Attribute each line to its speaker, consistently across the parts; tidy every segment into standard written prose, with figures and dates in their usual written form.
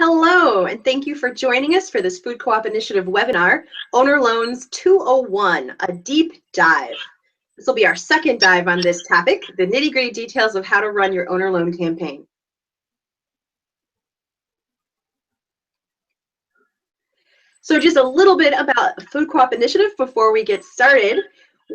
Speaker 1: Hello, and thank you for joining us for this Food Co-op Initiative webinar, Owner Loans 201, a deep dive. This will be our second dive on this topic, the nitty-gritty details of how to run your owner loan campaign. So just a little bit about Food Co-op Initiative before we get started.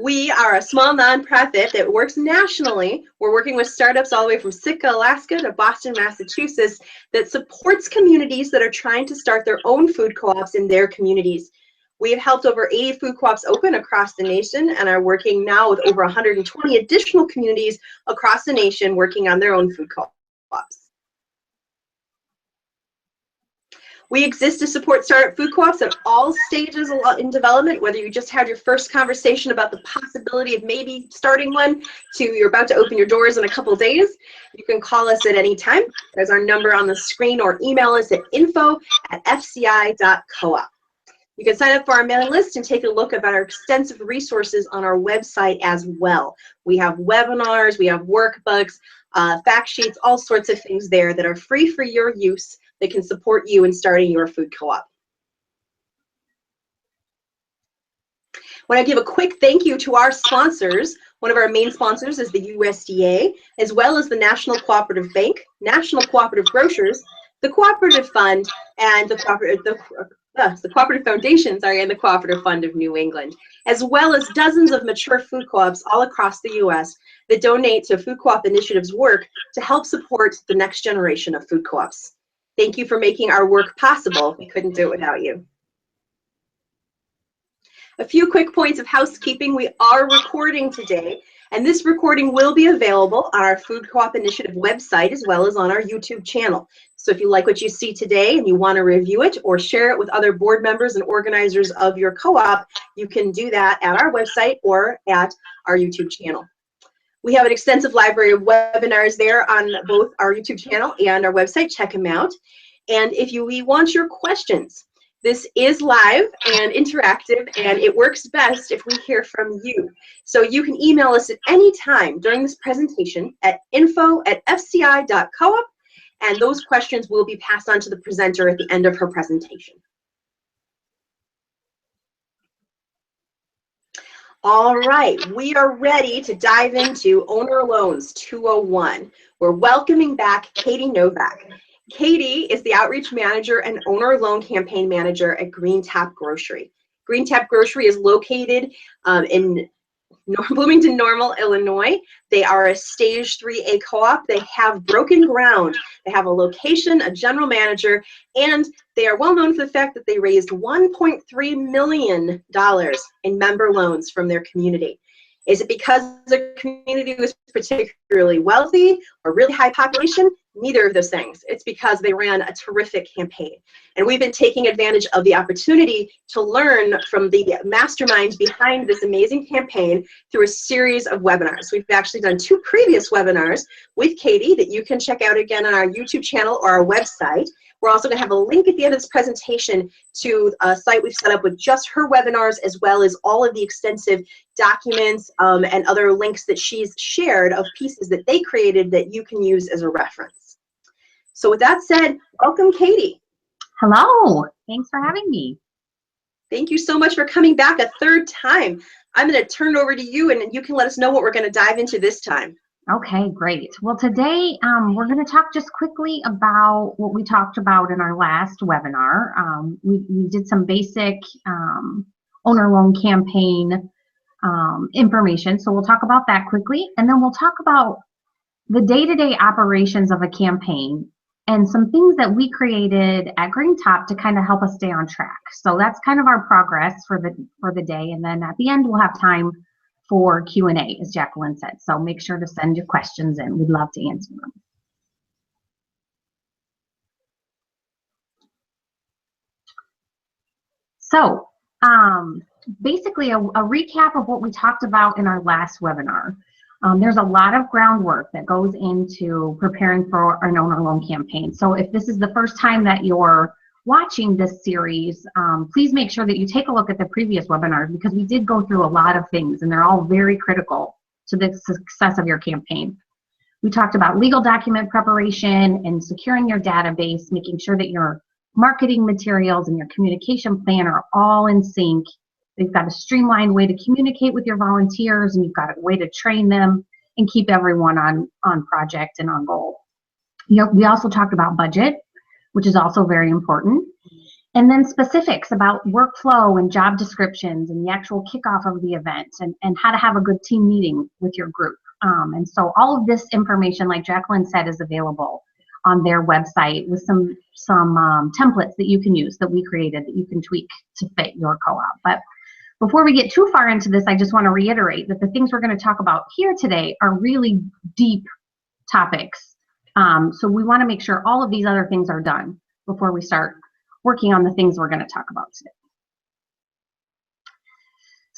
Speaker 1: We are a small nonprofit that works nationally. We're working with startups all the way from Sitka, Alaska to Boston, Massachusetts that supports communities that are trying to start their own food co-ops in their communities. We have helped over 80 food co-ops open across the nation and are working now with over 120 additional communities across the nation working on their own food co-ops. We exist to support startup food co-ops at all stages in development, whether you just had your first conversation about the possibility of maybe starting one to you're about to open your doors in a couple days. You can call us at any time. There's our number on the screen, or email us at info@fci.coop. You can sign up for our mailing list and take a look at our extensive resources on our website as well. We have webinars, we have workbooks, fact sheets, all sorts of things there that are free for your use that can support you in starting your food co-op. I want to give a quick thank you to our sponsors. One of our main sponsors is the USDA, as well as the National Cooperative Bank, National Cooperative Grocers, the Cooperative Fund, and the Cooperative Foundation, and the Cooperative Fund of New England, as well as dozens of mature food co-ops all across the U.S. that donate to Food Co-op Initiative's work to help support the next generation of food co-ops. Thank you for making our work possible. We couldn't do it without you. A few quick points of housekeeping. We are recording today, and this recording will be available on our Food Co-op Initiative website as well as on our YouTube channel. So if you like what you see today and you want to review it or share it with other board members and organizers of your co-op, you can do that at our website or at our YouTube channel. We have an extensive library of webinars there on both our YouTube channel and our website. Check them out. And if we want your questions, this is live and interactive, and it works best if we hear from you. So you can email us at any time during this presentation at info@fci.coop, and those questions will be passed on to the presenter at the end of her presentation. All right, we are ready to dive into Owner Loans 201. We're welcoming back Katie Novak. Katie is the Outreach Manager and Owner Loan Campaign Manager at Green Tap Grocery. Green Tap Grocery is located in Bloomington, Normal, Illinois. They are a Stage 3A co-op. They have broken ground. They have a location, a general manager, and they are well known for the fact that they raised $1.3 million in member loans from their community. Is it because the community was particularly wealthy or really high population? Neither of those things. It's because they ran a terrific campaign. And we've been taking advantage of the opportunity to learn from the mastermind behind this amazing campaign through a series of webinars. We've actually done 2 previous webinars with Katie that you can check out again on our YouTube channel or our website. We're also going to have a link at the end of this presentation to a site we've set up with just her webinars, as well as all of the extensive documents and other links that she's shared of pieces that they created that you can use as a reference. So with that said, welcome, Katie.
Speaker 2: Hello, thanks for having me.
Speaker 1: Thank you so much for coming back a third time. I'm going to turn it over to you, and you can let us know what we're going to dive into this time.
Speaker 2: Okay, great. Well, today we're going to talk just quickly about what we talked about in our last webinar. We did some basic owner loan campaign information, so we'll talk about that quickly, and then we'll talk about the day-to-day operations of a campaign and some things that we created at Green Top to kind of help us stay on track. So that's kind of our progress for the day, and then at the end we'll have time for Q&A, as Jacqueline said. So make sure to send your questions in. We'd love to answer them. So basically a recap of what we talked about in our last webinar. There's a lot of groundwork that goes into preparing for an owner loan campaign. So if this is the first time that you're watching this series, please make sure that you take a look at the previous webinars, because we did go through a lot of things and they're all very critical to the success of your campaign. We talked about legal document preparation and securing your database, making sure that your marketing materials and your communication plan are all in sync. You've got a streamlined way to communicate with your volunteers, and you've got a way to train them and keep everyone on project and on goal. We also talked about budget, which is also very important. And then specifics about workflow and job descriptions and the actual kickoff of the event, and how to have a good team meeting with your group. And so all of this information, like Jacqueline said, is available on their website with some templates that you can use that we created that you can tweak to fit your co-op. But before we get too far into this, I just want to reiterate that the things we're going to talk about here today are really deep topics. So we want to make sure all of these other things are done before we start working on the things we're going to talk about today.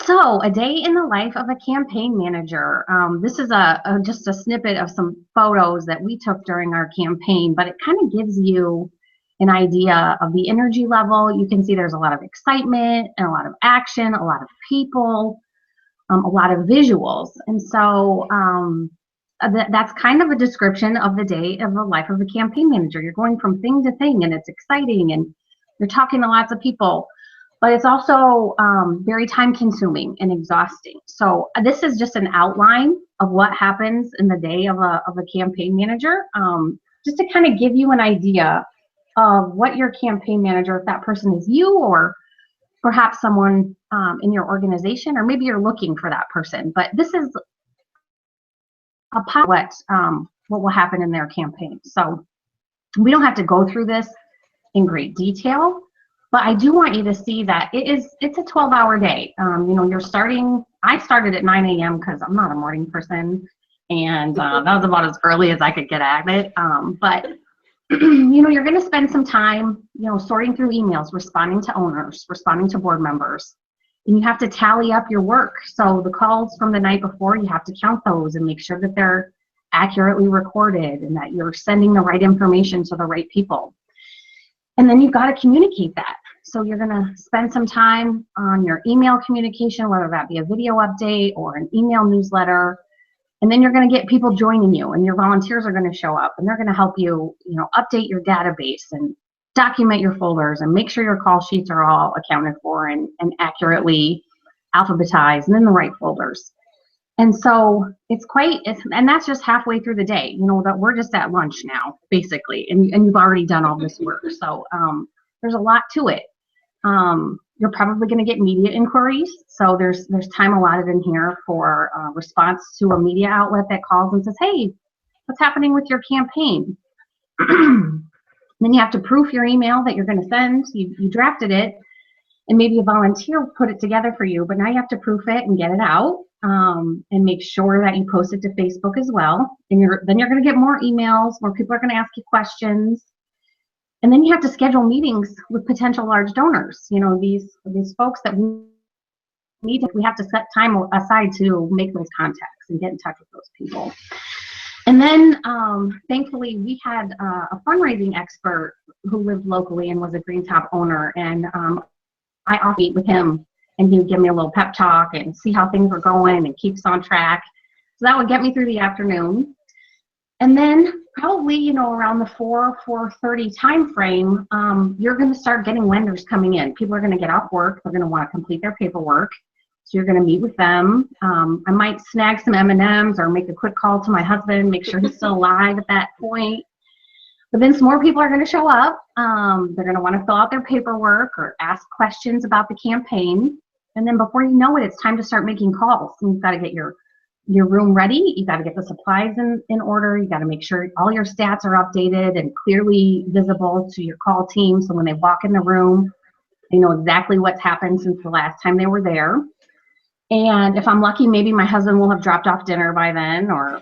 Speaker 2: So, a day in the life of a campaign manager. This is just a snippet of some photos that we took during our campaign, but it kind of gives you an idea of the energy level. You can see there's a lot of excitement and a lot of action, a lot of people, a lot of visuals. And so that's kind of a description of the day of the life of a campaign manager. You're going from thing to thing, and it's exciting, and you're talking to lots of people. But it's also very time consuming and exhausting. So this is just an outline of what happens in the day of a campaign manager, just to kind of give you an idea of what your campaign manager, if that person is you or perhaps someone in your organization, or maybe you're looking for that person. But this is a part of what will happen in their campaign. So we don't have to go through this in great detail. But I do want you to see that it's a 12-hour day. You're starting. I started at 9 a.m. because I'm not a morning person, and that was about as early as I could get at it. But you're going to spend some time, sorting through emails, responding to owners, responding to board members, and you have to tally up your work. So the calls from the night before, you have to count those and make sure that they're accurately recorded and that you're sending the right information to the right people. And then you've got to communicate that. So you're going to spend some time on your email communication, whether that be a video update or an email newsletter. And then you're going to get people joining you, and your volunteers are going to show up, and they're going to help you, update your database and document your folders and make sure your call sheets are all accounted for and accurately alphabetized and in the right folders. And so and that's just halfway through the day, that we're just at lunch now, basically, and you've already done all this work. So there's a lot to it. You're probably going to get media inquiries. So there's time allotted in here for response to a media outlet that calls and says, hey, what's happening with your campaign? Then you have to proof your email that you're going to send. You drafted it, and maybe a volunteer put it together for you, but now you have to proof it and get it out. And make sure that you post it to Facebook as well. And then you're going to get more emails where people are going to ask you questions. And then you have to schedule meetings with potential large donors. These folks that we have to set time aside to make those contacts and get in touch with those people. And then thankfully we had a fundraising expert who lived locally and was a Green Top owner. And I often meet with him, and he would give me a little pep talk and see how things were going and keep us on track. So that would get me through the afternoon. And then probably, around the 4:30 time frame, you're going to start getting lenders coming in. People are going to get off work. They're going to want to complete their paperwork. So you're going to meet with them. I might snag some M&Ms or make a quick call to my husband, make sure he's still alive at that point. But then some more people are going to show up. They're going to want to fill out their paperwork or ask questions about the campaign. And then before you know it, it's time to start making calls. And you've got to get your room ready. You've got to get the supplies in order. You've got to make sure all your stats are updated and clearly visible to your call team. So when they walk in the room, they know exactly what's happened since the last time they were there. And if I'm lucky, maybe my husband will have dropped off dinner by then, or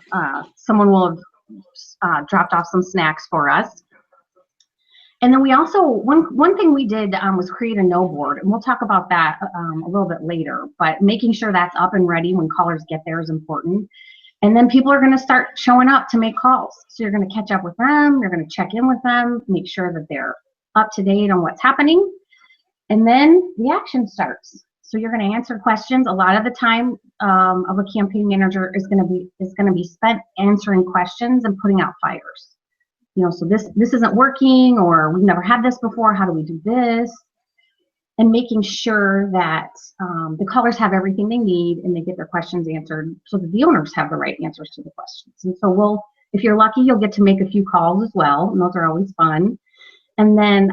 Speaker 2: someone will have dropped off some snacks for us. And then we also, one thing we did was create a no board, and we'll talk about that a little bit later, but making sure that's up and ready when callers get there is important. And then people are going to start showing up to make calls. So you're going to catch up with them, you're going to check in with them, make sure that they're up to date on what's happening. And then the action starts. So So you're going to answer questions. A lot of the time of a campaign manager is going to be spent answering questions and putting out fires. You know, so this isn't working, or we've never had this before. How do we do this? And making sure that the callers have everything they need and they get their questions answered, so that the owners have the right answers to the questions. And so if you're lucky, you'll get to make a few calls as well, and those are always fun. And then,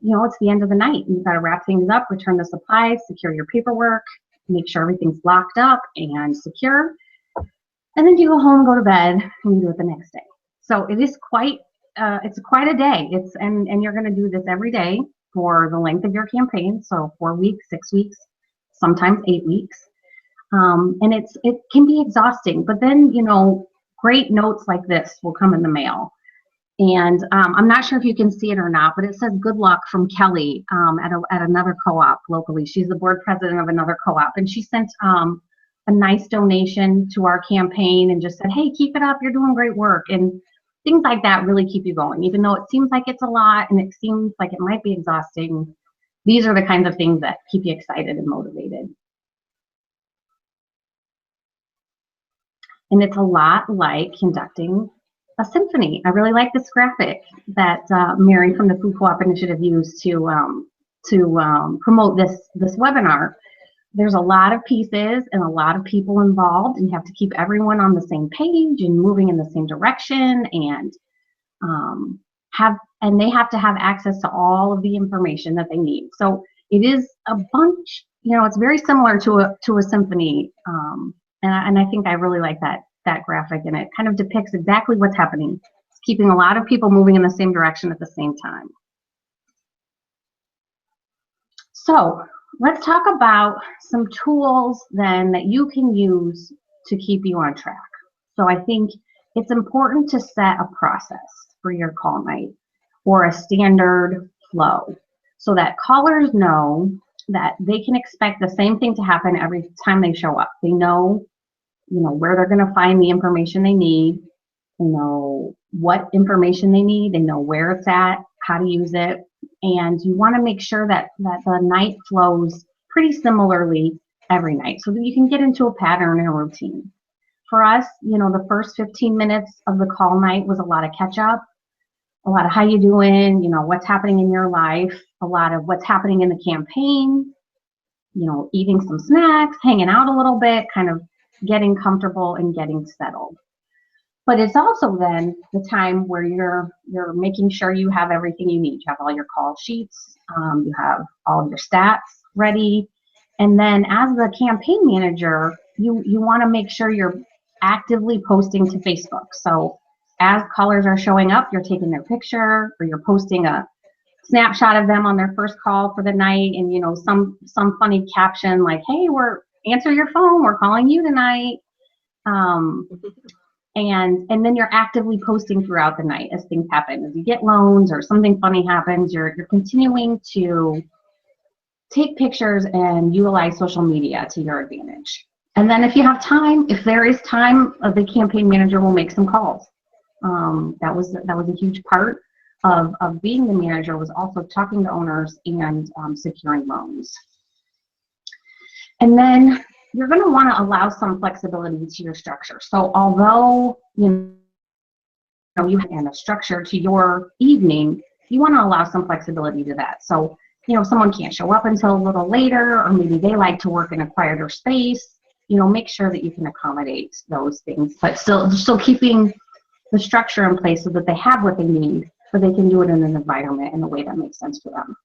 Speaker 2: you know, it's the end of the night, and you've got to wrap things up, return the supplies, secure your paperwork, make sure everything's locked up and secure. And then you go home, go to bed, and you do it the next day. So it is it's quite a day. And you're going to do this every day for the length of your campaign. So 4 weeks, 6 weeks, sometimes 8 weeks. And it can be exhausting, but then, you know, great notes like this will come in the mail. And I'm not sure if you can see it or not, but it says good luck from Kelly at another co-op locally. She's the board president of another co-op, and she sent a nice donation to our campaign and just said, hey, keep it up, you're doing great work. And things like that really keep you going. Even though it seems like it's a lot and it seems like it might be exhausting, these are the kinds of things that keep you excited and motivated. And it's a lot like conducting a symphony. I really like this graphic that Mary from the Food Co-op Initiative used to promote this webinar. There's a lot of pieces and a lot of people involved, and you have to keep everyone on the same page and moving in the same direction, and they have to have access to all of the information that they need. So it is a bunch, you know, it's very similar to a symphony, and I think I really like that graphic, and it kind of depicts exactly what's happening. It's keeping a lot of people moving in the same direction at the same time. So let's talk about some tools then that you can use to keep you on track. So I think it's important to set a process for your call night, or a standard flow, so that callers know that they can expect the same thing to happen every time they show up. They know, you know, where they're going to find the information they need. They know what information they need. They know where it's at, how to use it. And you want to make sure that the night flows pretty similarly every night, so that you can get into a pattern and a routine. For us, you know, the first 15 minutes of the call night was a lot of catch up, a lot of how you doing, you know, what's happening in your life, a lot of what's happening in the campaign, you know, eating some snacks, hanging out a little bit, kind of getting comfortable and getting settled. But it's also then the time where you're making sure you have everything you need. You have all your call sheets, you have all of your stats ready. And then as the campaign manager, you want to make sure you're actively posting to Facebook. So as callers are showing up, you're taking their picture, or you're posting a snapshot of them on their first call for the night, and, you know, some funny caption like, hey, answer your phone, we're calling you tonight. And then you're actively posting throughout the night as things happen. As you get loans or something funny happens, you're continuing to take pictures and utilize social media to your advantage. And then if you have time, if there is time, the campaign manager will make some calls. That was a huge part of being the manager, was also talking to owners and securing loans. And then you're going to want to allow some flexibility to your structure. So although you have a structure to your evening, you want to allow some flexibility to that. So, you know, someone can't show up until a little later, or maybe they like to work in a quieter space. You know, make sure that you can accommodate those things, but still keeping the structure in place so that they have what they need, but they can do it in an environment in a way that makes sense for them.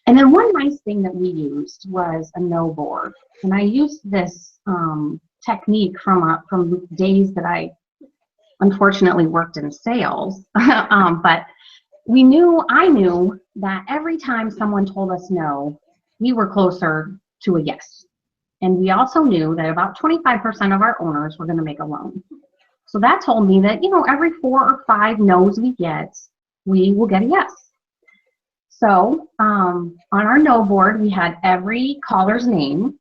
Speaker 2: And then one nice thing that we used was a no board. And I used this technique from days that I unfortunately worked in sales. But I knew that every time someone told us no, we were closer to a yes. And we also knew that about 25% of our owners were going to make a loan. So that told me that, you know, every 4 or 5 no's we get, we will get a yes. So on our no board, we had every caller's name,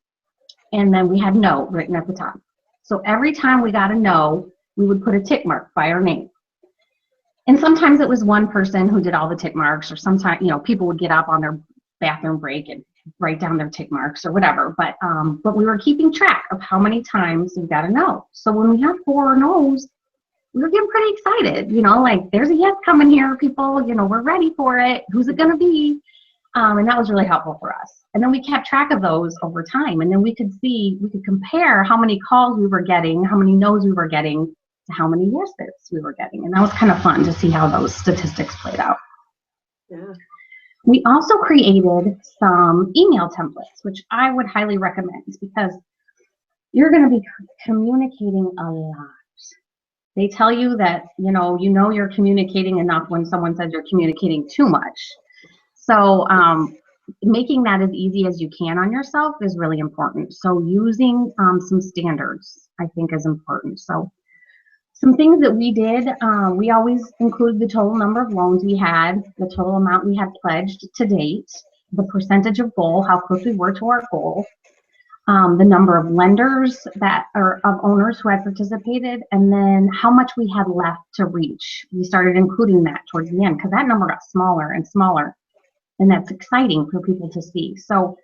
Speaker 2: and then we had no written at the top. So every time we got a no, we would put a tick mark by our name. And sometimes it was one person who did all the tick marks, or sometimes, you know, people would get up on their bathroom break and write down their tick marks or whatever. But we were keeping track of how many times we got a no. So when we had 4 no's, we were getting pretty excited, you know, like there's a yes coming here, people, you know, we're ready for it. Who's it going to be? And that was really helpful for us. And then we kept track of those over time. And then we could compare how many calls we were getting, how many no's we were getting to how many yeses we were getting. And that was kind of fun to see how those statistics played out.
Speaker 1: Yeah. We
Speaker 2: also created some email templates, which I would highly recommend because you're going to be communicating a lot. They tell you that, you know you're communicating enough when someone says you're communicating too much. So making that as easy as you can on yourself is really important. So using some standards, I think, is important. So some things that we did, we always include the total number of loans we had, the total amount we had pledged to date, the percentage of goal, how close we were to our goal, the number of lenders of owners who had participated, and then how much we had left to reach. We started including that towards the end because that number got smaller and smaller, and that's exciting for people to see. So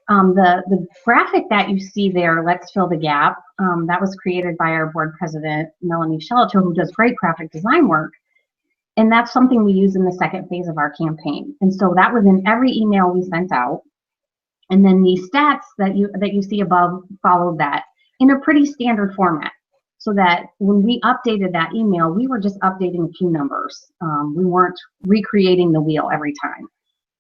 Speaker 2: the graphic that you see there, Let's Fill the Gap, that was created by our board president, Melanie Shelato, who does great graphic design work. And that's something we use in the second phase of our campaign. And so that was in every email we sent out. And then the stats that you see above followed that in a pretty standard format, so that when we updated that email, we were just updating a few numbers. We weren't recreating the wheel every time.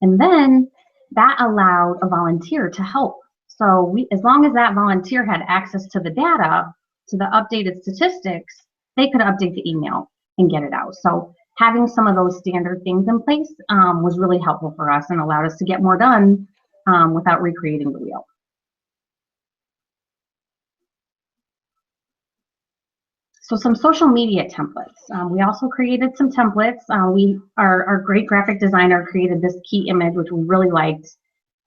Speaker 2: And then that allowed a volunteer to help. So as long as that volunteer had access to the data, to the updated statistics, they could update the email and get it out. So having some of those standard things in place was really helpful for us and allowed us to get more done without recreating the wheel. So some social media templates. We also created some templates. Our great graphic designer created this key image, which we really liked,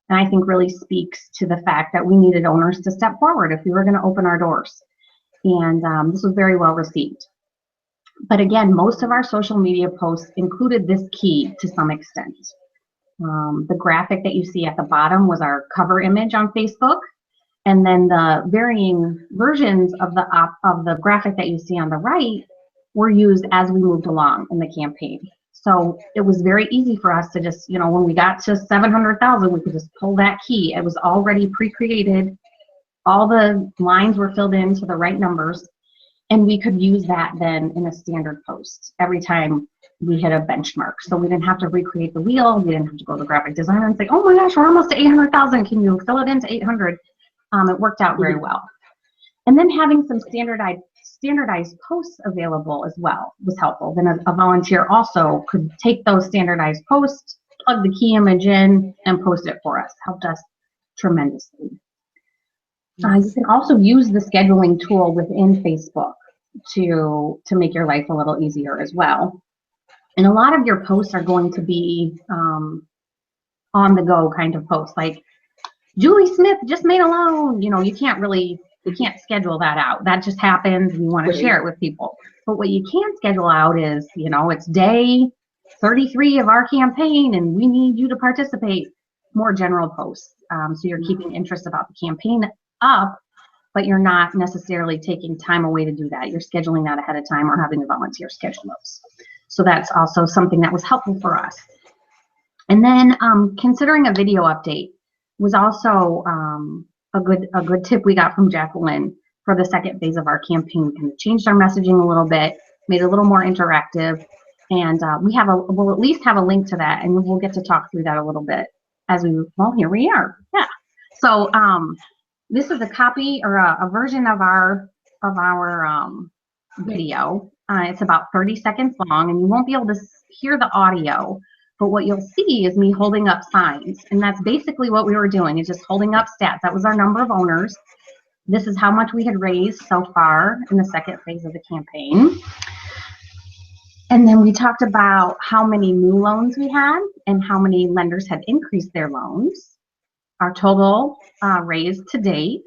Speaker 2: and I think really speaks to the fact that we needed owners to step forward if we were going to open our doors. And this was very well received. But again, most of our social media posts included this key to some extent. The graphic that you see at the bottom was our cover image on Facebook, and then the varying versions of the graphic that you see on the right were used as we moved along in the campaign. So it was very easy for us to just, when we got to 700,000, we could just pull that key. It was already pre-created. All the lines were filled in to the right numbers, and we could use that then in a standard post every time we hit a benchmark. So we didn't have to recreate the wheel. We didn't have to go to the graphic designer and say, oh my gosh, we're almost to 800,000. Can you fill it into 800? It worked out very well. And then having some standardized posts available as well was helpful. Then a volunteer also could take those standardized posts, plug the key image in, and post it for us. Helped us tremendously. You can also use the scheduling tool within Facebook to make your life a little easier as well. And a lot of your posts are going to be on the go kind of posts, like Julie Smith just made a loan. You can't schedule that out. That just happens and you want to share it with people. But what you can schedule out is, it's day 33 of our campaign and we need you to participate. More general posts. So you're keeping interest about the campaign up, but you're not necessarily taking time away to do that. You're scheduling that ahead of time or having a volunteer schedule those. So that's also something that was helpful for us. And then considering a video update was also a good tip we got from Jacqueline for the second phase of our campaign. We kind of changed our messaging a little bit, made it a little more interactive, and we'll at least have a link to that, and we'll get to talk through that a little bit as here we are. Yeah. So this is a copy or a version of our video. It's about 30 seconds long, and you won't be able to hear the audio, but what you'll see is me holding up signs, and that's basically what we were doing, is just holding up stats. That was our number of owners. This is how much we had raised so far in the second phase of the campaign. And then we talked about how many new loans we had and how many lenders had increased their loans. Our total raised to date.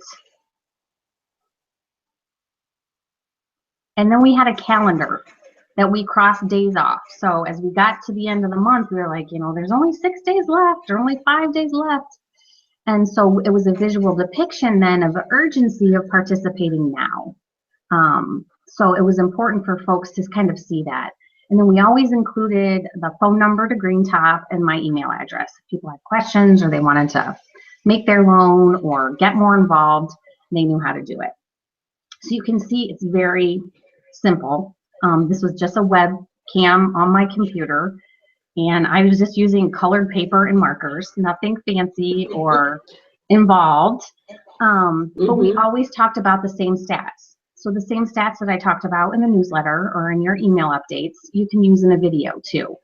Speaker 2: And then we had a calendar that we crossed days off. So as we got to the end of the month, we were like, there's only 6 days left or only 5 days left. And so it was a visual depiction then of the urgency of participating now. So it was important for folks to kind of see that. And then we always included the phone number to Green Top and my email address. If people had questions or they wanted to make their loan or get more involved, they knew how to do it. So you can see it's very simple. This was just a webcam on my computer, and I was just using colored paper and markers, nothing fancy or involved. But we always talked about the same stats. So the same stats that I talked about in the newsletter or in your email updates, you can use in a video too.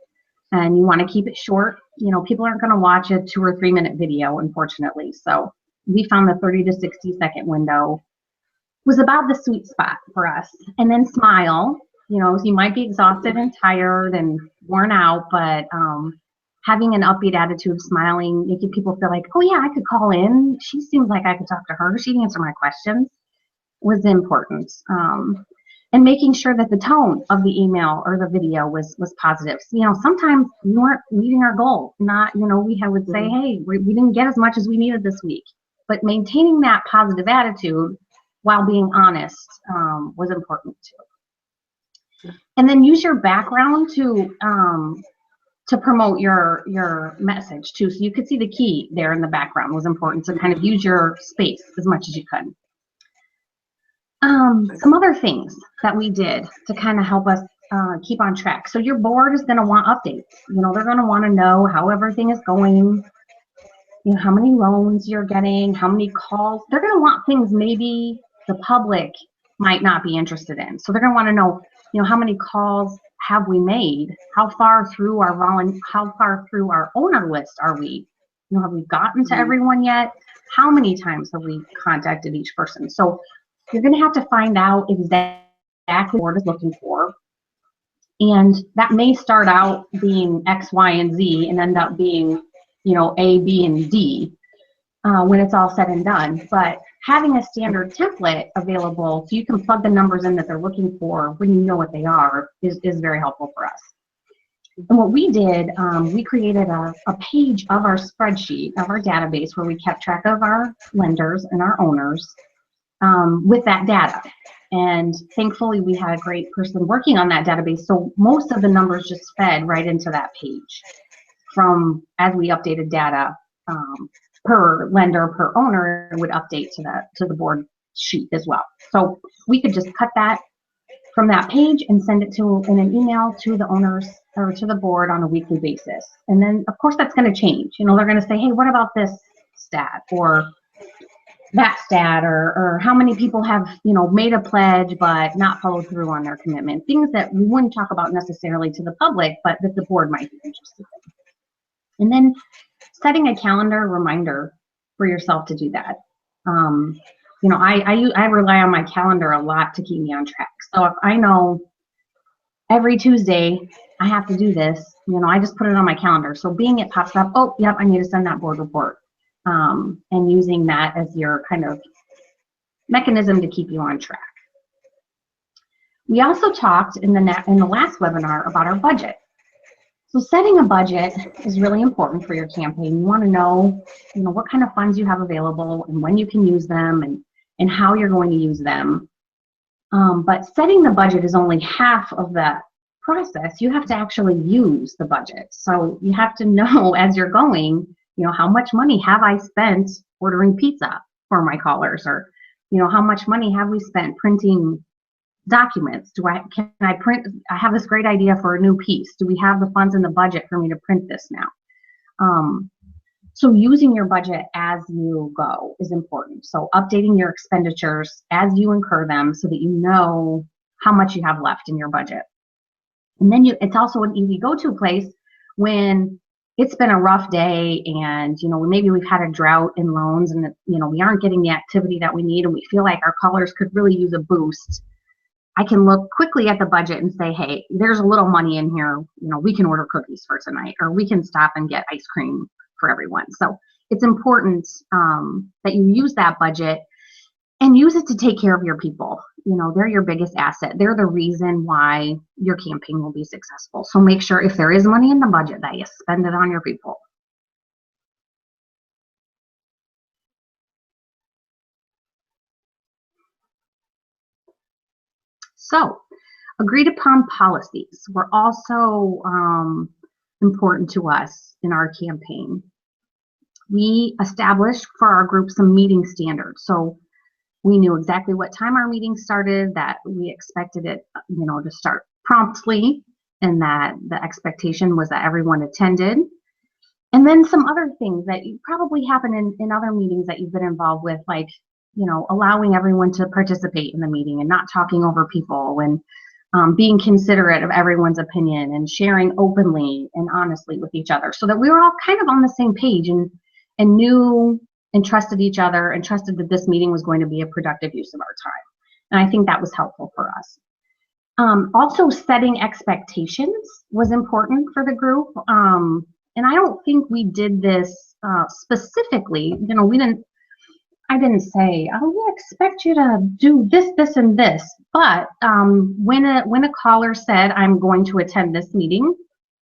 Speaker 2: And you want to keep it short. You know, people aren't going to watch a 2 or 3 minute video, unfortunately. So we found the 30 to 60-second window was about the sweet spot for us. And then smile. You know, so you might be exhausted and tired and worn out, but having an upbeat attitude, smiling, making people feel like, oh yeah, I could call in. She seems like I could talk to her. She'd answer my questions was important. And making sure that the tone of the email or the video was positive. So, you know, sometimes we weren't meeting our goal. Not, you know, we would say, hey, we didn't get as much as we needed this week. But maintaining that positive attitude while being honest was important too. And then use your background to promote your message too. So you could see the key there in the background was important to kind of use your space as much as you could. Some other things that we did to kind of help us keep on track. So your board is going to want updates. You know, they're going to want to know how everything is going, you know, how many loans you're getting, how many calls. They're going to want things maybe the public might not be interested in. So they're going to want to know, you know, how many calls have we made? How far through our owner list are we? You know, have we gotten to everyone yet? How many times have we contacted each person? So you're going to have to find out exactly what the board is looking for. And that may start out being X, Y, and Z and end up being, you know, A, B, and D when it's all said and done. But having a standard template available so you can plug the numbers in that they're looking for when you know what they are is very helpful for us. And what we did, we created a page of our spreadsheet, of our database, where we kept track of our lenders and our owners with that data. And thankfully, we had a great person working on that database. So most of the numbers just fed right into that page from as we updated data per lender, per owner, would update to the board sheet as well. So we could just cut that from that page and send it in an email to the owners or to the board on a weekly basis. And then, of course, that's going to change. You know, they're going to say, hey, what about this stat or that stat, or how many people have, you know, made a pledge but not followed through on their commitment. Things that we wouldn't talk about necessarily to the public, but that the board might be interested in. And then setting a calendar reminder for yourself to do that. You know, I rely on my calendar a lot to keep me on track. So if I know every Tuesday I have to do this, you know, I just put it on my calendar. So being it pops up, oh, yep, I need to send that board report. And using that as your kind of mechanism to keep you on track. We also talked in the last webinar about our budget. So setting a budget is really important for your campaign. You want to know, you know, what kind of funds you have available and when you can use them and how you're going to use them. But setting the budget is only half of that process. You have to actually use the budget. So you have to know as you're going, you know, how much money have I spent ordering pizza for my callers, or, you know, how much money have we spent printing documents? Can I print? I have this great idea for a new piece. Do we have the funds in the budget for me to print this now? So using your budget as you go is important. So updating your expenditures as you incur them so that you know how much you have left in your budget. And then it's also an easy go-to place when it's been a rough day and, you know, maybe we've had a drought in loans and, you know, we aren't getting the activity that we need and we feel like our callers could really use a boost. I can look quickly at the budget and say, hey, there's a little money in here. You know, we can order cookies for tonight, or we can stop and get ice cream for everyone. So it's important that you use that budget and use it to take care of your people. You know, they're your biggest asset. They're the reason why your campaign will be successful. So make sure if there is money in the budget that you spend it on your people. So, agreed upon policies were also important to us in our campaign. We established for our group some meeting standards. So we knew exactly what time our meeting started, that we expected it, to start promptly, and that the expectation was that everyone attended. And then some other things that probably happen in other meetings that you've been involved with, like, allowing everyone to participate in the meeting and not talking over people, and being considerate of everyone's opinion and sharing openly and honestly with each other, so that we were all kind of on the same page and knew and trusted each other and trusted that this meeting was going to be a productive use of our time. And I think that was helpful for us. Also, setting expectations was important for the group. And I don't think we did this specifically. I didn't say, oh, we expect you to do this, this, and this. But when a caller said, I'm going to attend this meeting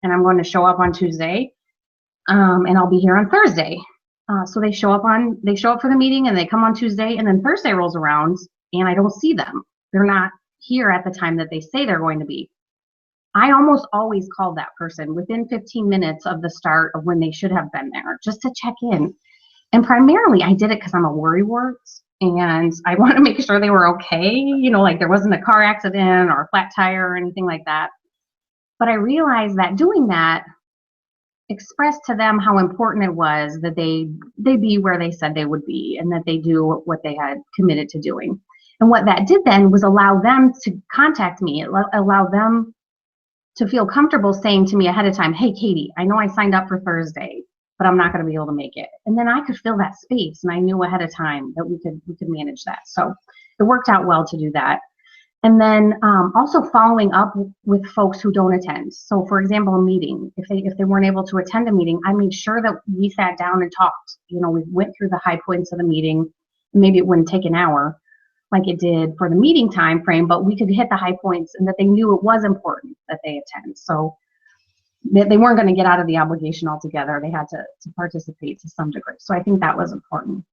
Speaker 2: and I'm going to show up on Tuesday, and I'll be here on Thursday. So they show up for the meeting and they come on Tuesday, and then Thursday rolls around and I don't see them. They're not here at the time that they say they're going to be. I almost always called that person within 15 minutes of the start of when they should have been there, just to check in. And primarily I did it because I'm a worrywart and I want to make sure they were okay, like there wasn't a car accident or a flat tire or anything like that. But I realized that doing that expressed to them how important it was that they be where they said they would be, and that they do what they had committed to doing. And what that did then was allow them to contact me, allow them to feel comfortable saying to me ahead of time, hey, Katie, I know I signed up for Thursday, but I'm not going to be able to make it. And then I could fill that space, and I knew ahead of time that we could manage that. So it worked out well to do that. And then also following up with folks who don't attend. So for example, a meeting, if they weren't able to attend a meeting, I made sure that we sat down and talked. We went through the high points of the meeting. Maybe it wouldn't take an hour like it did for the meeting time frame, but we could hit the high points, and that they knew it was important that they attend. So they weren't going to get out of the obligation altogether. They had to participate to some degree. So I think that was important.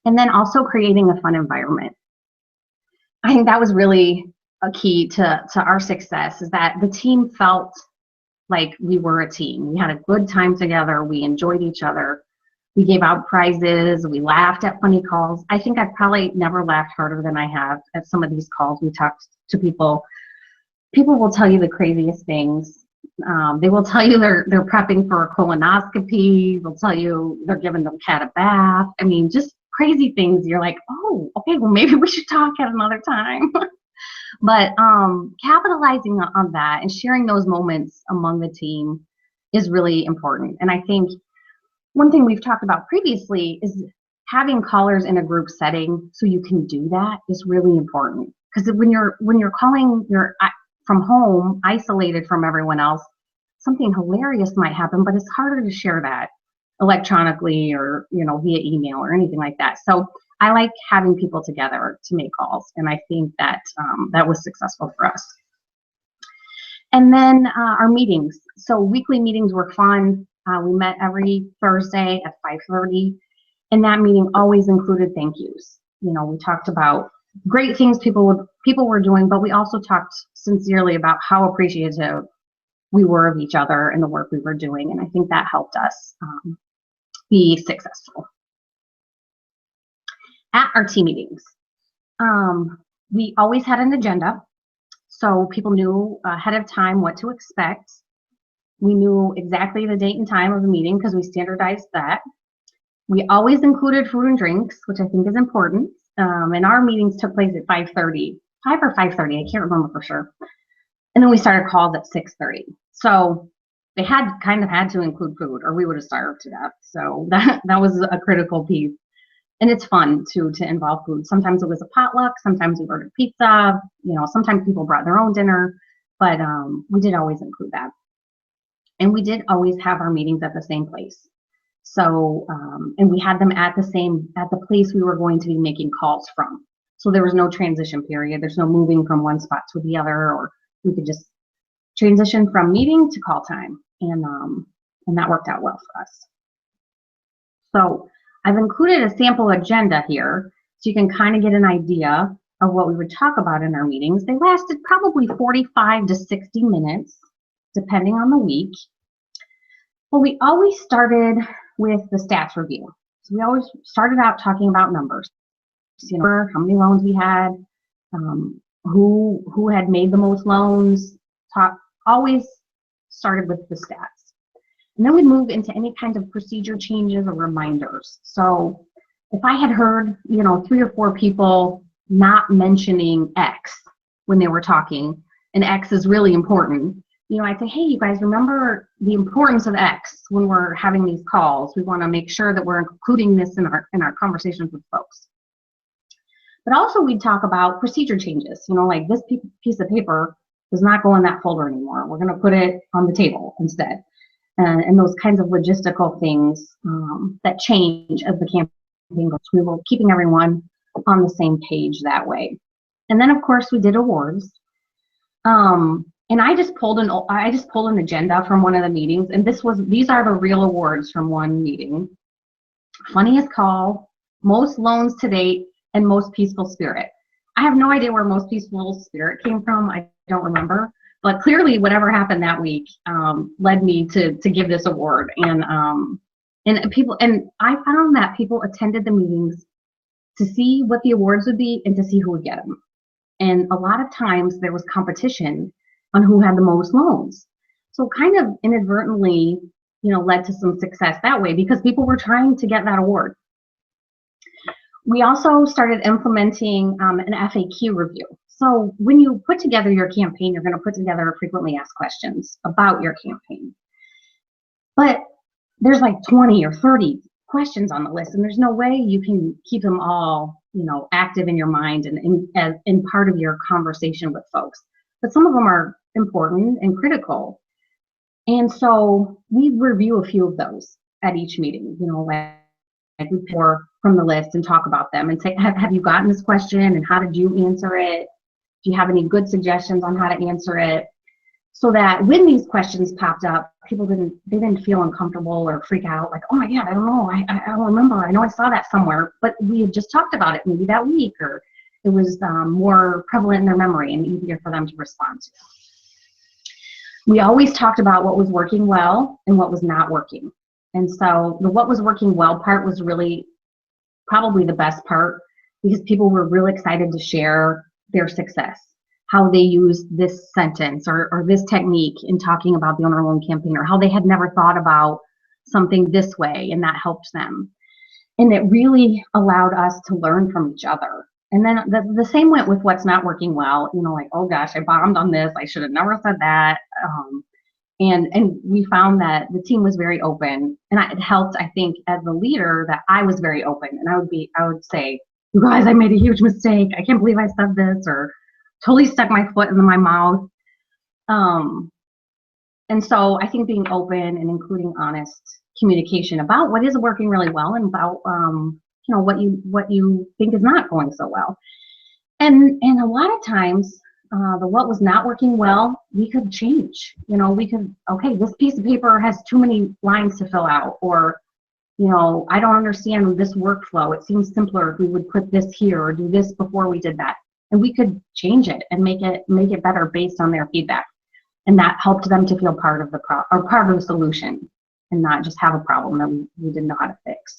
Speaker 2: And then also creating a fun environment. I think that was really a key to our success, is that the team felt like we were a team. We had a good time together. We enjoyed each other. We gave out prizes. We laughed at funny calls. I think I've probably never laughed harder than I have at some of these calls. We talked to people. People will tell you the craziest things. They will tell you they're prepping for a colonoscopy. They'll tell you they're giving their cat a bath. I mean, just crazy things. You're like, oh, okay, well, maybe we should talk at another time. But capitalizing on that and sharing those moments among the team is really important. And I think one thing we've talked about previously is having callers in a group setting so you can do that is really important. Because when you're calling from home, isolated from everyone else, something hilarious might happen, but it's harder to share that electronically or via email or anything like that. So I like having people together to make calls, and I think that that was successful for us. And then our meetings. So weekly meetings were fun. We met every Thursday at 5:30, and that meeting always included thank yous. We talked about great things people were doing, but we also talked sincerely about how appreciative we were of each other and the work we were doing, and I think that helped us be successful. At our team meetings, we always had an agenda, so people knew ahead of time what to expect. We knew exactly the date and time of the meeting because we standardized that. We always included food and drinks, which I think is important. And our meetings took place at 5:30, 5 or 5:30, I can't remember for sure. And then we started calls at 6:30. So they had to include food, or we would have starved to death. So that was a critical piece. And it's fun to involve food. Sometimes it was a potluck, sometimes we ordered pizza, sometimes people brought their own dinner, but we did always include that. And we did always have our meetings at the same place. So, and we had them at the place we were going to be making calls from. So there was no transition period. There's no moving from one spot to the other, or we could just transition from meeting to call time. And that worked out well for us. So I've included a sample agenda here so you can kind of get an idea of what we would talk about in our meetings. They lasted probably 45 to 60 minutes, depending on the week. Well, we always started with the stats review. So we always started out talking about numbers. You know, how many loans we had, who had made the most loans. Always started with the stats. And then we'd move into any kind of procedure changes or reminders. So if I had heard, you know, 3 or 4 people not mentioning X when they were talking, and X is really important, you know, I'd say, hey, you guys remember the importance of X when we're having these calls. We want to make sure that we're including this in our conversations with folks. But also we'd talk about procedure changes, you know, like this piece of paper does not go in that folder anymore. We're going to put it on the table instead. And those kinds of logistical things that change as the campaign goes. We were keeping everyone on the same page that way. And then of course we did awards. And I just pulled an agenda from one of the meetings, and these are the real awards from one meeting. Funniest call, most loans to date, and most peaceful spirit. I have no idea where most peaceful spirit came from. I don't remember, but clearly whatever happened that week led me to give this award. And I found that people attended the meetings to see what the awards would be and to see who would get them. And a lot of times there was competition on who had the most loans. So kind of inadvertently, you know, led to some success that way because people were trying to get that award. We also started implementing an FAQ review. So when you put together your campaign, you're going to put together frequently asked questions about your campaign. But there's like 20 or 30 questions on the list, and there's no way you can keep them all, you know, active in your mind and in part of your conversation with folks. But some of them are important and critical. And so we review a few of those at each meeting, you know, like we pour from the list and talk about them and say, have you gotten this question and how did you answer it? Do you have any good suggestions on how to answer it? So that when these questions popped up, people didn't feel uncomfortable or freak out like, oh my God, I don't know, I don't remember, I know I saw that somewhere, but we had just talked about it maybe that week, or it was more prevalent in their memory and easier for them to respond to. We always talked about what was working well and what was not working. And so the what was working well part was really probably the best part because people were really excited to share their success, how they used this sentence or this technique in talking about the owner loan campaign, or how they had never thought about something this way and that helped them. And it really allowed us to learn from each other. And then the same went with what's not working well, you know, like, oh gosh, I bombed on this, I should have never said that. And we found that the team was very open, and it helped, I think, as the leader, that I was very open, and I would say, you guys, I made a huge mistake. I can't believe I said this, or totally stuck my foot in my mouth. And so I think being open and including honest communication about what is working really well and about you know, what you think is not going so well. And a lot of times, what was not working well, we could change. You know, we could, okay, this piece of paper has too many lines to fill out, or, you know, I don't understand this workflow. It seems simpler if we would put this here or do this before we did that. And we could change it and make it better based on their feedback. And that helped them to feel part of the solution and not just have a problem that we didn't know how to fix.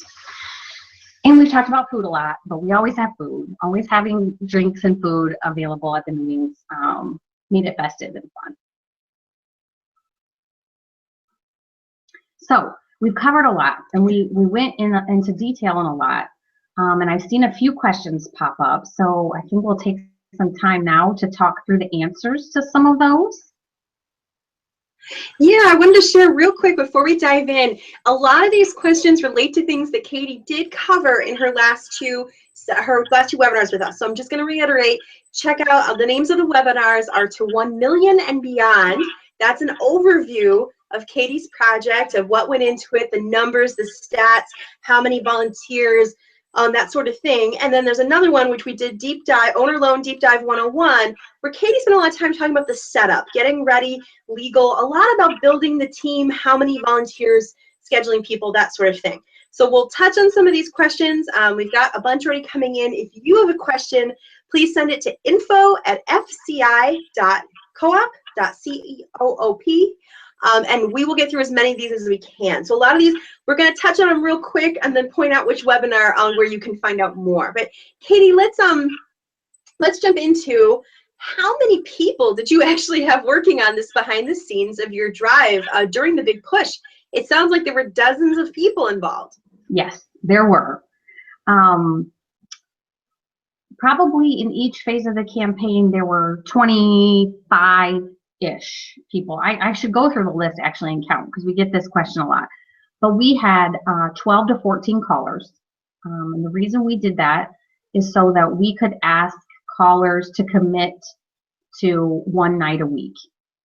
Speaker 2: And we've talked about food a lot, but we always have food. Always having drinks and food available at the meetings made it festive and fun. So we've covered a lot, and we went into detail on a lot. And I've seen a few questions pop up, so I think we'll take some time now to talk through the answers to some of those.
Speaker 1: Yeah, I wanted to share real quick before we dive in. A lot of these questions relate to things that Katie did cover in her last two webinars with us. So I'm just going to reiterate, check out the names of the webinars are To 1 Million and Beyond. That's an overview of Katie's project, of what went into it, the numbers, the stats, how many volunteers, that sort of thing. And then there's another one which we did deep dive, Owner Loan Deep Dive 101, where Katie spent a lot of time talking about the setup, getting ready, legal, a lot about building the team, how many volunteers, scheduling people, that sort of thing. So we'll touch on some of these questions. We've got a bunch already coming in. If you have a question, please send it to info@fci.coop.coop. And we will get through as many of these as we can. So a lot of these, we're going to touch on them real quick and then point out which webinar where you can find out more. But Katie, let's jump into how many people did you actually have working on this behind the scenes of your drive during the big push? It sounds like there were dozens of people involved.
Speaker 2: Yes, there were. Probably in each phase of the campaign, there were 25-ish people. I should go through the list actually and count because we get this question a lot. But we had 12 to 14 callers. And the reason we did that is so that we could ask callers to commit to one night a week.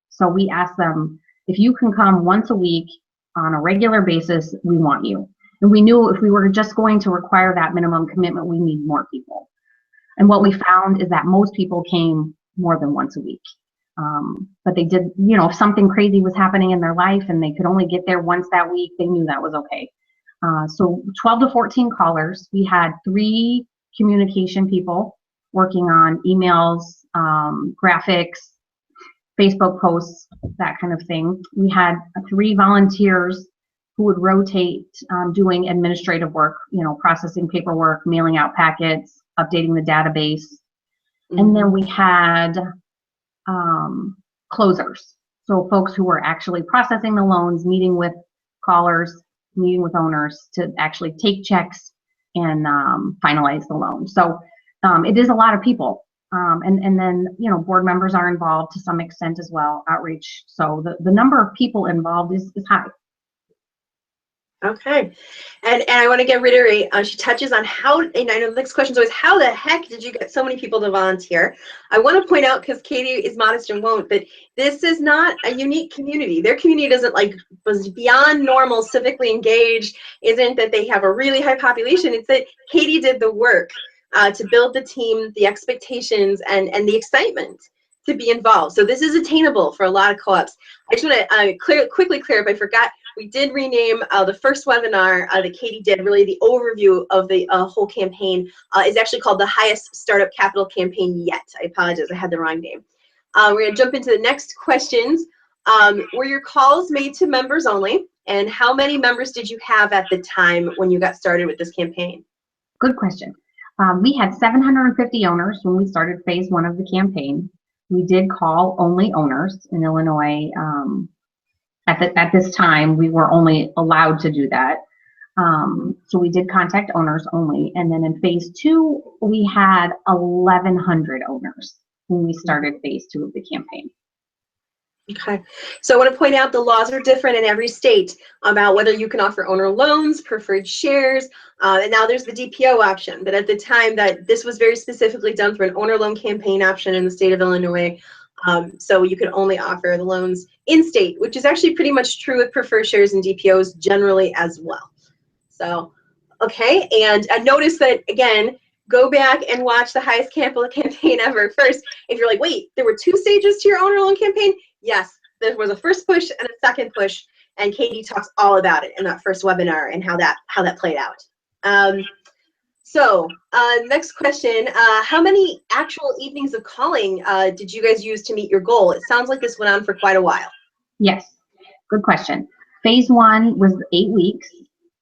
Speaker 2: So we asked them, if you can come once a week on a regular basis, we want you. And we knew if we were just going to require that minimum commitment, we need more people. And what we found is that most people came more than once a week. But they did, you know, if something crazy was happening in their life and they could only get there once that week, they knew that was okay. So 12 to 14 callers. We had 3 communication people working on emails, graphics, Facebook posts, that kind of thing. We had 3 volunteers who would rotate doing administrative work, you know, processing paperwork, mailing out packets, updating the database. And then we had closers. So folks who were actually processing the loans, meeting with callers, meeting with owners to actually take checks and finalize the loan. So it is a lot of people. And then, you know, board members are involved to some extent as well, outreach. So the number of people involved is high.
Speaker 1: Okay, and I want to reiterate, she touches on how, and I know the next question is always, how the heck did you get so many people to volunteer? I want to point out, because Katie is modest and won't, but this is not a unique community. Their community doesn't was beyond normal, civically engaged, isn't that they have a really high population. It's that Katie did the work to build the team, the expectations, and the excitement to be involved. So this is attainable for a lot of co-ops. I just want to quickly clear up, I forgot, we did rename the first webinar that Katie did, really the overview of the whole campaign, is actually called the Highest Startup Capital Campaign Yet. I apologize, I had the wrong name. We're going to jump into the next questions. Were your calls made to members only? And how many members did you have at the time when you got started with this campaign?
Speaker 2: Good question. We had 750 owners when we started phase 1 of the campaign. We did call only owners in Illinois. At this time, we were only allowed to do that. So we did contact owners only. And then in phase 2, we had 1,100 owners when we started phase 2 of the campaign.
Speaker 1: Okay, so I want to point out the laws are different in every state about whether you can offer owner loans, preferred shares, and now there's the DPO option. But at the time that this was very specifically done for an owner loan campaign option in the state of Illinois, so you could only offer the loans in state, which is actually pretty much true with preferred shares and DPOs generally as well. So, okay, and notice that again, go back and watch the highest capital campaign ever first. If you're like, wait, there were 2 stages to your owner loan campaign? Yes, there was a first push and a second push, and Katie talks all about it in that first webinar and how that played out. Next question, how many actual evenings of calling did you guys use to meet your goal? It sounds like this went on for quite a while.
Speaker 2: Yes, good question. Phase 1 was 8 weeks.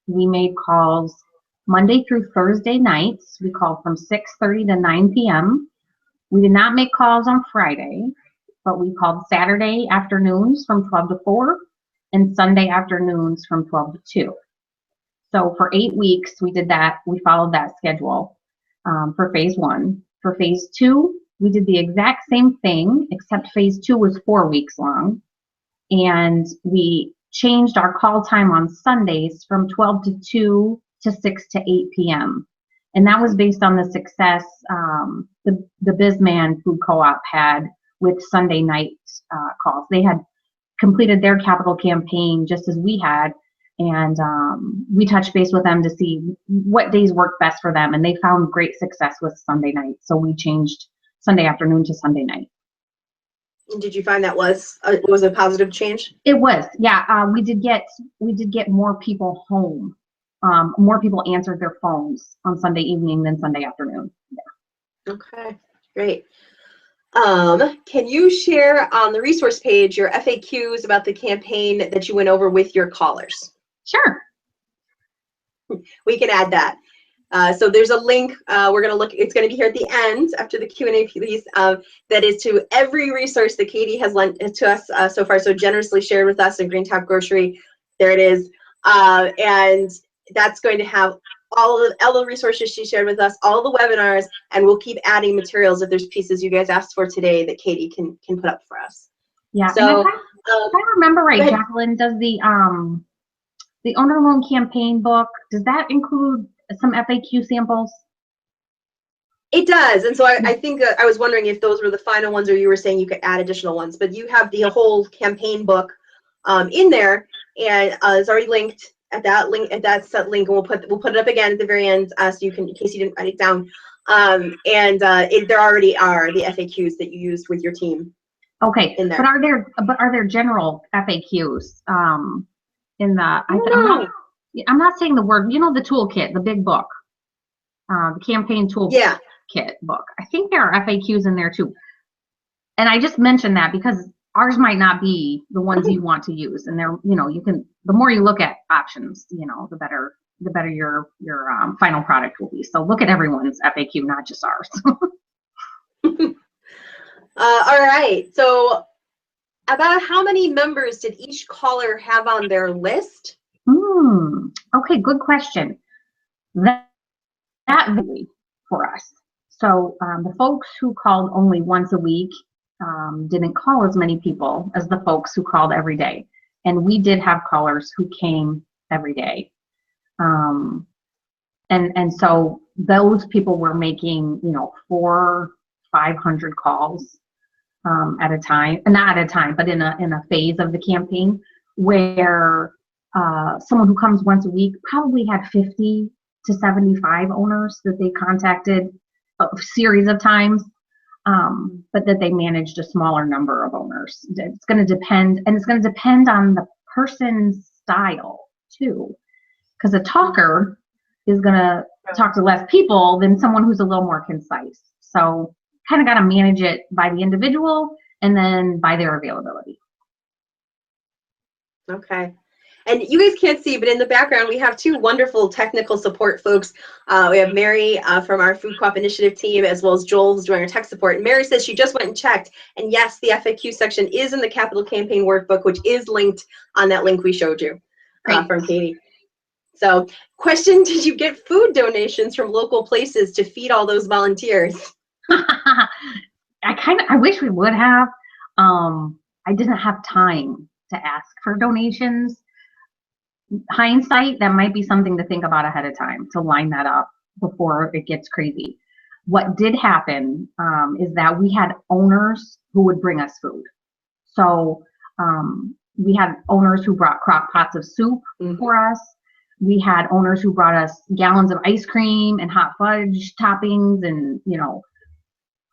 Speaker 2: We made calls Monday through Thursday nights. We called from 6:30 to 9 p.m. We did not make calls on Friday, but we called Saturday afternoons from 12 to 4 and Sunday afternoons from 12 to 2. So for 8 weeks, we did that. We followed that schedule for phase 1. For phase 2, we did the exact same thing, except phase 2 was 4 weeks long. And we changed our call time on Sundays from 12 to 2 to 6 to 8 p.m. And that was based on the success the Bizman Food Co-op had with Sunday night calls. They had completed their capital campaign just as we had, and we touched base with them to see what days worked best for them, and they found great success with Sunday night. So we changed Sunday afternoon to Sunday night.
Speaker 1: Did you find that was a positive change?
Speaker 2: It was, yeah. We did get more people home. More people answered their phones on Sunday evening than Sunday afternoon. Yeah.
Speaker 1: Okay. Great. Can you share on the resource page your FAQs about the campaign that you went over with your callers?
Speaker 2: Sure.
Speaker 1: We can add that. So there's a link, we're going to look, it's going to be here at the end after the Q&A piece, that is to every resource that Katie has lent to us so far, so generously shared with us in Green Top Grocery. There it is. And that's going to have all the resources she shared with us, all the webinars, and we'll keep adding materials if there's pieces you guys asked for today that Katie can put up for us.
Speaker 2: Yeah,
Speaker 1: so
Speaker 2: and if I remember right, Jacqueline, does the owner loan campaign book, does that include some FAQ samples?
Speaker 1: It does, and so I think I was wondering if those were the final ones, or you were saying you could add additional ones. But you have the whole campaign book in there, and it's already linked at that link. At that set link, and we'll put it up again at the very end, so you can, in case you didn't write it down. There already are the FAQs that you used with your team.
Speaker 2: Okay,
Speaker 1: in there.
Speaker 2: But are there general FAQs in the? I'm not saying the word. You know, the toolkit, the big book, the campaign toolkit book. I think there are FAQs in there too. And I just mentioned that because ours might not be the ones you want to use, and there, you know, you can. The more you look at options, you know, the better your final product will be. So look at everyone's FAQ, not just ours.
Speaker 1: All right. So, about how many members did each caller have on their list?
Speaker 2: Okay, good question. That varied for us. So the folks who called only once a week didn't call as many people as the folks who called every day. And we did have callers who came every day. And so those people were making, you know, 400-500 calls at a time, not at a time, but in a phase of the campaign where someone who comes once a week probably had 50 to 75 owners that they contacted a series of times, but that they managed a smaller number of owners. It's going to depend, and it's going to depend on the person's style too, because a talker is going to talk to less people than someone who's a little more concise. So kind of got to manage it by the individual and then by their availability.
Speaker 1: Okay. And you guys can't see, but in the background, we have two wonderful technical support folks. We have Mary from our Food Co-op Initiative team, as well as Joel, who's doing our tech support. And Mary says she just went and checked. And yes, the FAQ section is in the Capital Campaign Workbook, which is linked on that link we showed you from Katie. So, question, did you get food donations from local places to feed all those volunteers?
Speaker 2: I wish we would have. I didn't have time to ask for donations. Hindsight, that might be something to think about ahead of time, to line that up before it gets crazy. What did happen is that we had owners who would bring us food. So we had owners who brought crock pots of soup for us. We had owners who brought us gallons of ice cream and hot fudge toppings and, you know,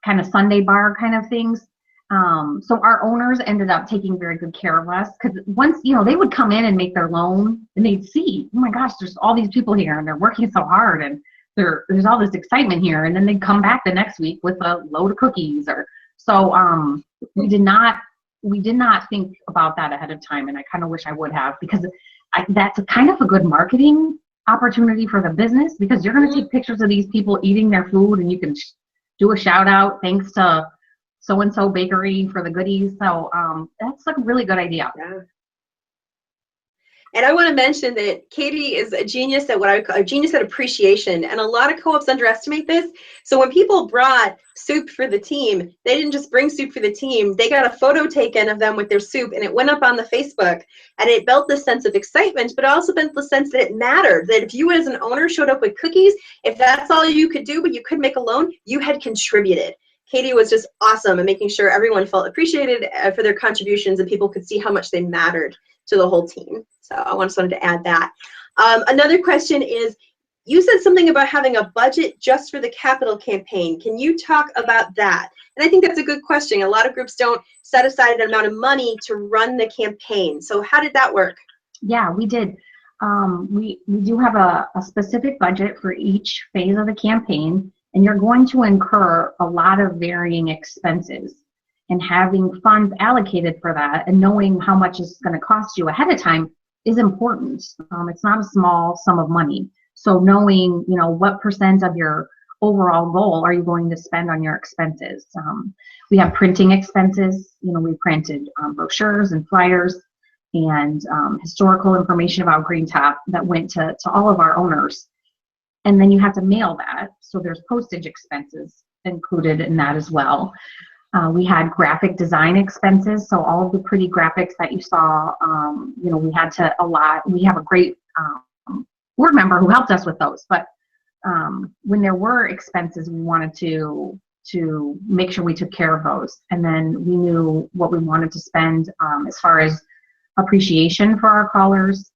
Speaker 2: kind of Sunday bar kind of things. So our owners ended up taking very good care of us, because once, you know, they would come in and make their loan and they'd see, oh my gosh, there's all these people here and they're working so hard and there's all this excitement here. And then they'd come back the next week with a load of cookies we did not think about that ahead of time. And I kind of wish I would have, because that's kind of a good marketing opportunity for the business, because you're going to take pictures of these people eating their food and you can do a shout out, thanks to so-and-so bakery for the goodies. So that's a really good idea.
Speaker 1: Yeah. And I want to mention that Katie is a genius at a genius at appreciation. And a lot of co-ops underestimate this. So when people brought soup for the team, they didn't just bring soup for the team. They got a photo taken of them with their soup, and it went up on the Facebook. And it built this sense of excitement, but also built the sense that it mattered. That if you as an owner showed up with cookies, if that's all you could do, but you couldn't make a loan, you had contributed. Katie was just awesome at making sure everyone felt appreciated for their contributions, and people could see how much they mattered to the whole team. So I just wanted to add that. Another question is, you said something about having a budget just for the capital campaign. Can you talk about that? And I think that's a good question. A lot of groups don't set aside an amount of money to run the campaign. So how did that work?
Speaker 2: Yeah, we did. We do have a specific budget for each phase of the campaign. And you're going to incur a lot of varying expenses. And having funds allocated for that and knowing how much it's going to cost you ahead of time is important. It's not a small sum of money. So knowing, what percent of your overall goal are you going to spend on your expenses? We have printing expenses. We printed brochures and flyers and historical information about Green Top that went to all of our owners. And then you have to mail that. So there's postage expenses included in that as well. We had graphic design expenses. So all of the pretty graphics that you saw, we had to allot. We have a great board member who helped us with those. But when there were expenses, we wanted to make sure we took care of those. And then we knew what we wanted to spend as far as appreciation for our callers.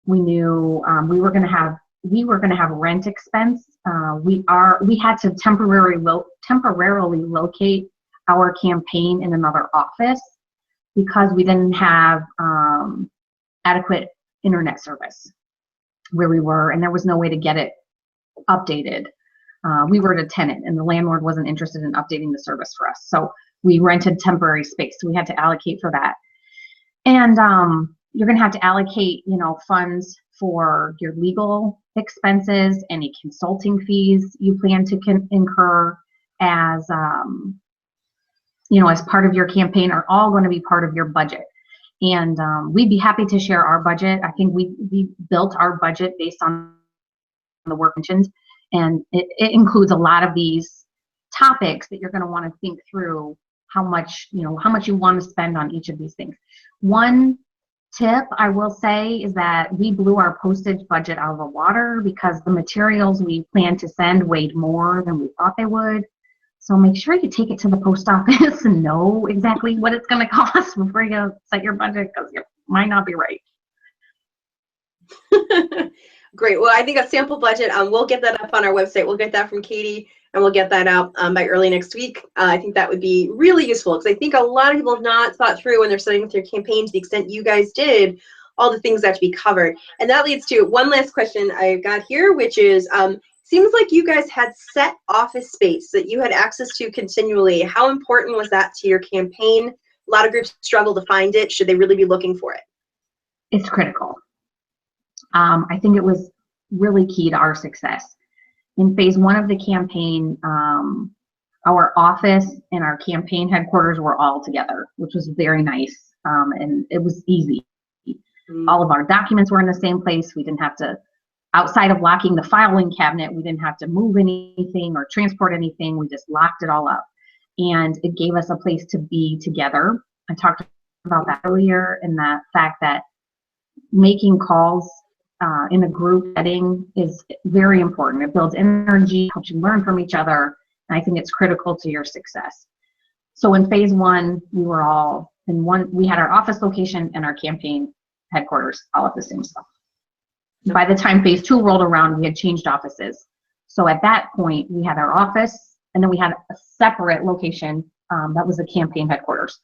Speaker 2: We knew we were going to have rent expense. We had to temporarily locate our campaign in another office because we didn't have adequate internet service where we were, and there was no way to get it updated. We were a tenant, and the landlord wasn't interested in updating the service for us. So we rented temporary space. So we had to allocate for that. And you're going to have to allocate, funds for your legal expenses, any consulting fees you plan to incur as part of your campaign are all going to be part of your budget. And we'd be happy to share our budget. I think we built our budget based on the work mentioned, and it includes a lot of these topics that you're going to want to think through how much you want to spend on each of these things. One tip I will say is that we blew our postage budget out of the water because the materials we planned to send weighed more than we thought they would. So make sure you take it to the post office and know exactly what it's going to cost before you set your budget, because it might not be right.
Speaker 1: Great. Well, I think a sample budget, we'll get that up on our website. We'll get that from Katie, and we'll get that out by early next week. I think that would be really useful because I think a lot of people have not thought through when they're setting up their campaign to the extent you guys did, all the things that have to be covered. And that leads to one last question I've got here, which is, seems like you guys had set office space that you had access to continually. How important was that to your campaign? A lot of groups struggle to find it. Should they really be looking for it?
Speaker 2: It's critical. I think it was really key to our success. In phase one of the campaign, our office and our campaign headquarters were all together, which was very nice, and it was easy. All of our documents were in the same place. We didn't have to, outside of locking the filing cabinet, we didn't have to move anything or transport anything. We just locked it all up, and it gave us a place to be together. I talked about that earlier, and the fact that making calls in a group setting is very important. It builds energy, helps you learn from each other, and I think it's critical to your success. So in phase one, we were all in one. We had our office location and our campaign headquarters all at the same spot. By the time phase two rolled around, we had changed offices. So at that point, we had our office, and then we had a separate location that was the campaign headquarters.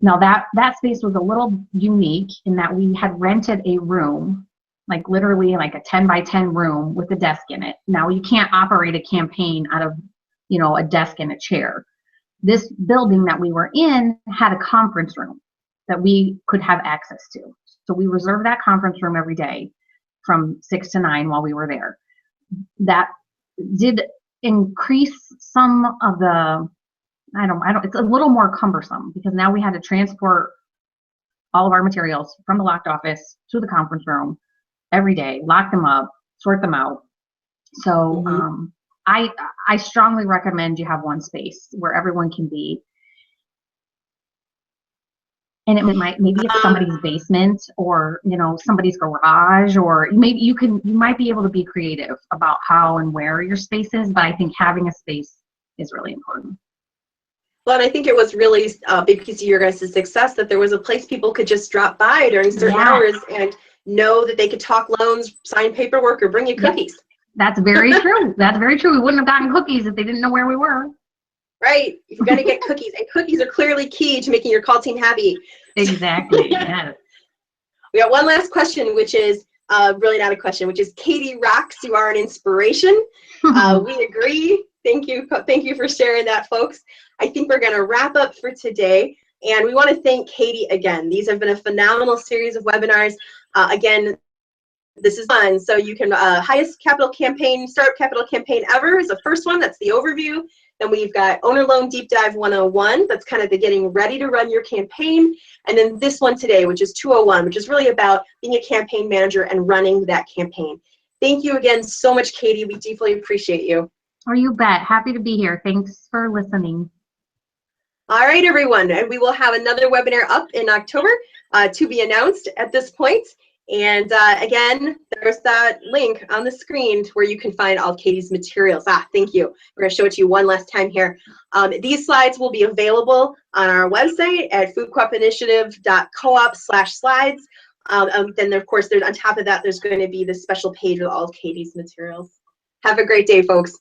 Speaker 2: Now that space was a little unique in that we had rented a room, like literally like a 10 by 10 room with a desk in it. Now you can't operate a campaign out of, a desk and a chair. This building that we were in had a conference room that we could have access to. So we reserved that conference room every day from 6 to 9 while we were there. That did increase some of the, it's a little more cumbersome because now we had to transport all of our materials from the locked office to the conference room every day, lock them up, sort them out. So I strongly recommend you have one space where everyone can be. And maybe it's somebody's basement or, somebody's garage, or maybe you might be able to be creative about how and where your space is, but I think having a space is really important.
Speaker 1: Well, and I think it was really big because of your guys' success that there was a place people could just drop by during certain hours and know that they could talk loans, sign paperwork, or bring you cookies.
Speaker 2: That's very true. That's very true. We wouldn't have gotten cookies if they didn't know where we were. Right.
Speaker 1: You're going to get cookies, and cookies are clearly key to making your call team happy.
Speaker 2: Exactly. Yes.
Speaker 1: We got one last question, which is really not a question, which is Katie rocks. You are an inspiration. We agree. Thank you for sharing that, folks. I think we're going to wrap up for today. And we want to thank Katie again. These have been a phenomenal series of webinars. Again, this is fun. So you can, highest capital campaign, startup capital campaign ever is the first one. That's the overview. Then we've got Owner Loan Deep Dive 101. That's kind of the getting ready to run your campaign. And then this one today, which is 201, which is really about being a campaign manager and running that campaign. Thank you again so much, Katie. We deeply appreciate you.
Speaker 2: Oh, you bet. Happy to be here. Thanks for listening.
Speaker 1: All right, everyone. And we will have another webinar up in October to be announced at this point. And again, there's that link on the screen where you can find all of Katie's materials. Thank you. We're going to show it to you one last time here. These slides will be available on our website at foodcoopinitiative.coop/slides. Then, of course, there's on top of that, there's going to be this special page with all of Katie's materials. Have a great day, folks.